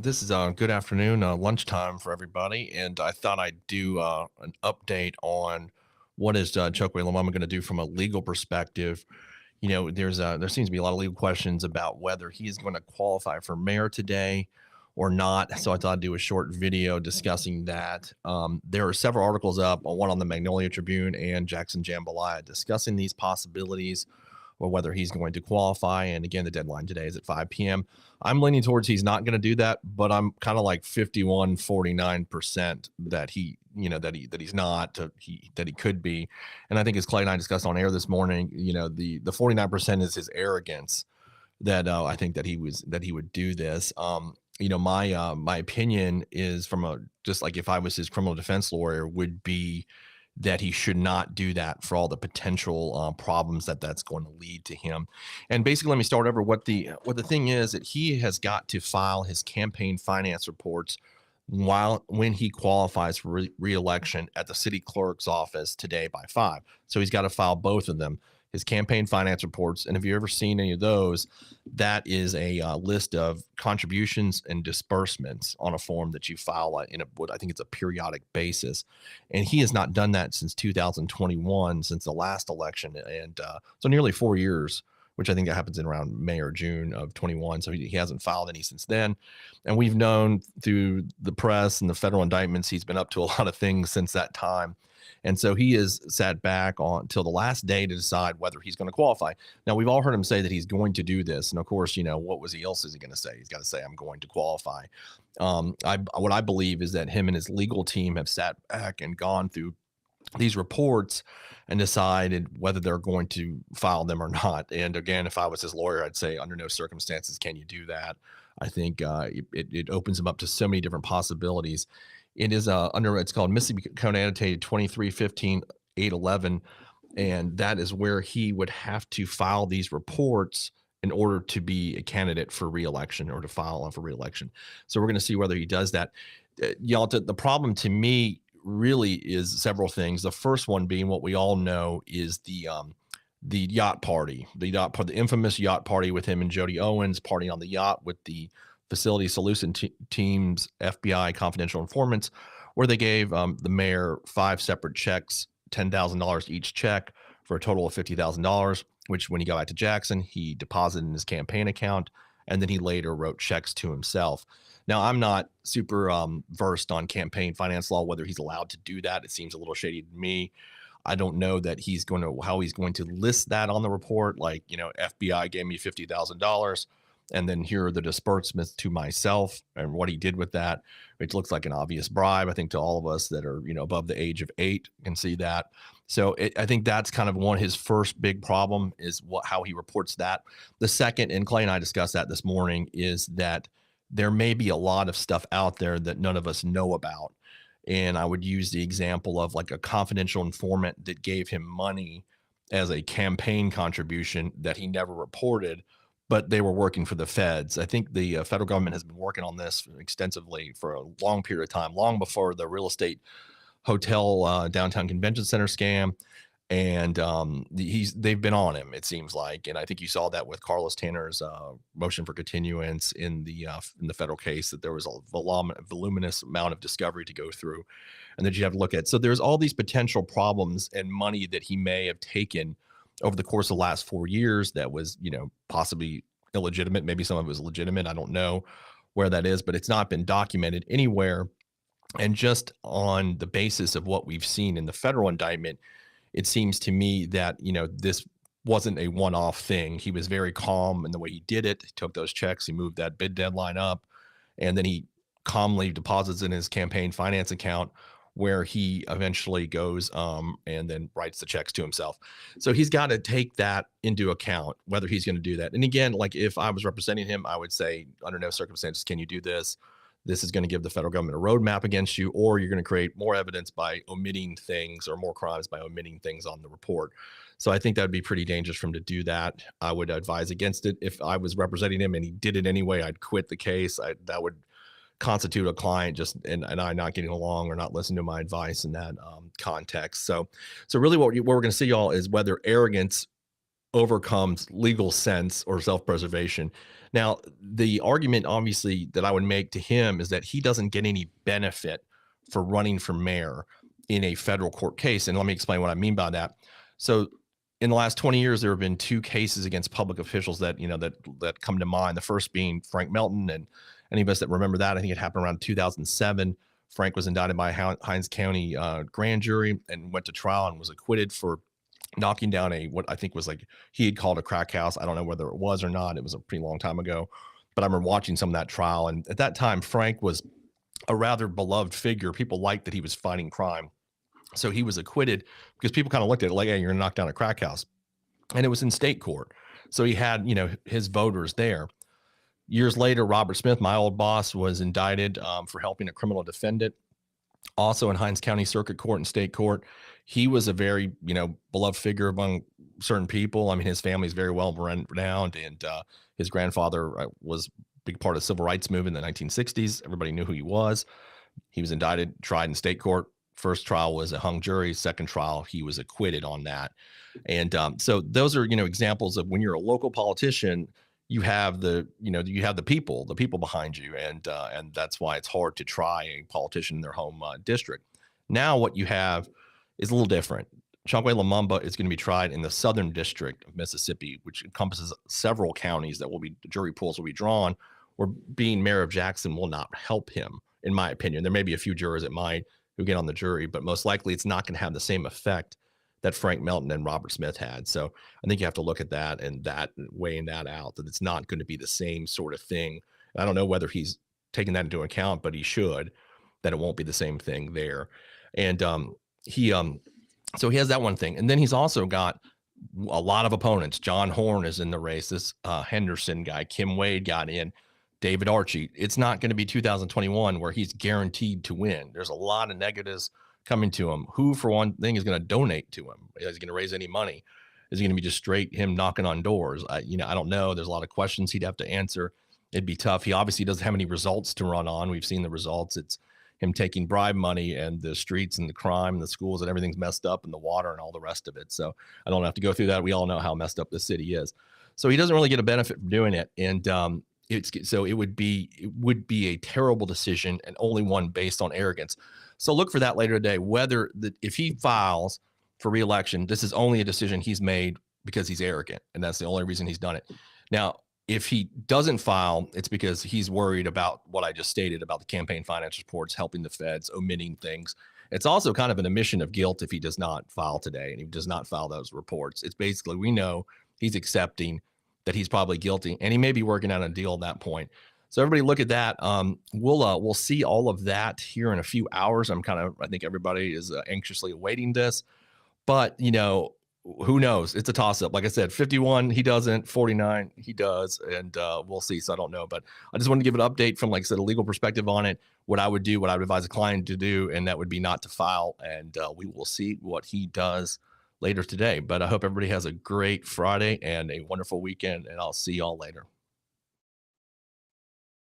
This is good afternoon, lunchtime for everybody, and I thought I'd do an update on what is Chokwe Lamama going to do from a legal perspective. There seems to be a lot of legal questions about whether he is going to qualify for mayor today or not. So I thought I'd do a short video discussing that. There are several articles up, one on the Magnolia Tribune and Jackson Jambalaya, discussing these possibilities or whether he's going to qualify. And again, the deadline today is at 5 p.m. I'm leaning towards he's not going to do that, but I'm kind of like 51-49% that he's not, that he could be. And I think as Clay and I discussed on air this morning, the 49% is his arrogance that I think that he would do this. My opinion is from a just like if I was his criminal defense lawyer would be that he should not do that for all the potential problems that that's going to lead to him. And basically, let me start over. What the thing is that he has got to file his campaign finance reports when he qualifies for re-election at the city clerk's office today by 5. So he's got to file both of them, his campaign finance reports. And if you've ever seen any of those, that is a list of contributions and disbursements on a form that you file what I think it's a periodic basis. And he has not done that since 2021, since the last election. And so nearly 4 years, which I think that happens in around May or June of 21. So he hasn't filed any since then. And we've known through the press and the federal indictments, he's been up to a lot of things since that time. And so he is sat back on till the last day to decide whether he's going to qualify. Now, we've all heard him say that he's going to do this. And of course, what else is he going to say? He's got to say, I'm going to qualify. What I believe is that him and his legal team have sat back and gone through these reports and decided whether they're going to file them or not. And again, if I was his lawyer, I'd say under no circumstances can you do that. I think it opens him up to so many different possibilities. It is it's called Mississippi Code Annotated 2315-811, and that is where he would have to file these reports in order to be a candidate for reelection or to file for reelection. So we're going to see whether he does that. The problem to me really is several things. The first one being what we all know is the yacht party, the infamous yacht party with him and Jody Owens partying on the yacht with the facility solution team's FBI confidential informants, where they gave the mayor 5 separate checks, $10,000 each check for a total of $50,000, which when he got back to Jackson, he deposited in his campaign account. And then he later wrote checks to himself. Now, I'm not super versed on campaign finance law, whether he's allowed to do that. It seems a little shady to me. I don't know that how he's going to list that on the report. Like, FBI gave me $50,000 and then here are the disbursements to myself and what he did with that, which looks like an obvious bribe. I think to all of us that are, above the age of 8 can see that. So I think that's kind of his first big problem is how he reports that. The second, and Clay and I discussed that this morning, is that there may be a lot of stuff out there that none of us know about. And I would use the example of like a confidential informant that gave him money as a campaign contribution that he never reported, but they were working for the feds. I think the federal government has been working on this extensively for a long period of time, long before the real estate hotel downtown convention center scam. And they've been on him, it seems like. And I think you saw that with Carlos Tanner's motion for continuance in the federal case, that there was a voluminous amount of discovery to go through and that you have to look at. So there's all these potential problems and money that he may have taken over the course of the last 4 years that was, possibly illegitimate. Maybe some of it was legitimate. I don't know where that is, but it's not been documented anywhere. And just on the basis of what we've seen in the federal indictment, it seems to me that, this wasn't a one-off thing. He was very calm in the way he did it. He took those checks, he moved that bid deadline up, and then he calmly deposits in his campaign finance account where he eventually goes and then writes the checks to himself. So he's got to take that into account, whether he's going to do that. And again, like if I was representing him, I would say, under no circumstances can you do this. This is going to give the federal government a roadmap against you, or you're going to create more evidence by omitting things or more crimes by omitting things on the report. So I think that would be pretty dangerous for him to do that. I would advise against it. If I was representing him and he did it anyway, I'd quit the case. That would constitute a client and I not getting along or not listening to my advice in that context. So really what we're going to see, y'all, is whether arrogance overcomes legal sense or self-preservation. Now, the argument obviously that I would make to him is that he doesn't get any benefit for running for mayor in a federal court case. And let me explain what I mean by that. So, in the last 20 years, there have been two cases against public officials that that come to mind. The first being Frank Melton, and any of us that remember that, I think it happened around 2007. Frank was indicted by a Hinds County grand jury and went to trial and was acquitted for knocking down a what I think was like he had called a crack house. I don't know whether it was or not. It was a pretty long time ago, but I remember watching some of that trial. And at that time, Frank was a rather beloved figure. People liked that he was fighting crime. So he was acquitted because people kind of looked at it like, hey, you're going to knock down a crack house. And it was in state court. So he had, his voters there. Years later, Robert Smith, my old boss, was indicted for helping a criminal defendant, also in Hinds County Circuit Court and State Court. He was a very, beloved figure among certain people. I mean, his family is very well renowned, and his grandfather was a big part of the civil rights movement in the 1960s. Everybody knew who he was. He was indicted, tried in state court. First trial was a hung jury. Second trial, he was acquitted on that. And so those are, examples of when you're a local politician, you have the people behind you, and that's why it's hard to try a politician in their home district. Now, what you have is a little different. Chokwe Lumumba is going to be tried in the Southern District of Mississippi, which encompasses several counties that jury pools will be drawn. Where being mayor of Jackson will not help him, in my opinion. There may be a few jurors that might who get on the jury, but most likely it's not going to have the same effect that Frank Melton and Robert Smith had. So I think you have to look at that and weighing that out, that it's not going to be the same sort of thing. And I don't know whether he's taking that into account, but he should, that it won't be the same thing there. And so he has that one thing. And then he's also got a lot of opponents. John Horn is in the race. This Henderson guy, Kim Wade got in. David Archie. It's not going to be 2021 where he's guaranteed to win. There's a lot of negatives coming to him. Who, for one thing, is going to donate to him? Is he going to raise any money? Is he going to be just straight him knocking on doors? I don't know. There's a lot of questions he'd have to answer. It'd be tough. He obviously doesn't have any results to run on. We've seen the results. It's him taking bribe money, and the streets and the crime and the schools and everything's messed up, and the water and all the rest of it. So I don't have to go through that. We all know how messed up this city is. So he doesn't really get a benefit from doing it. And it would be a terrible decision, and only one based on arrogance. So look for that later today. If he files for reelection, this is only a decision he's made because he's arrogant, and that's the only reason he's done it. Now, if he doesn't file, it's because he's worried about what I just stated about the campaign finance reports, helping the feds, omitting things. It's also kind of an admission of guilt if he does not file today and he does not file those reports. It's basically, we know he's accepting that he's probably guilty, and he may be working out a deal at that point. So everybody look at that. We'll see all of that here in a few hours. I think everybody is anxiously awaiting this, but who knows? It's a toss up. Like I said, 51, he doesn't, 49, he does. And we'll see. So I don't know, but I just wanted to give an update from, like I said, a legal perspective on it, what I would do, what I would advise a client to do. And that would be not to file. And we will see what he does later today. But I hope everybody has a great Friday and a wonderful weekend, and I'll see y'all later.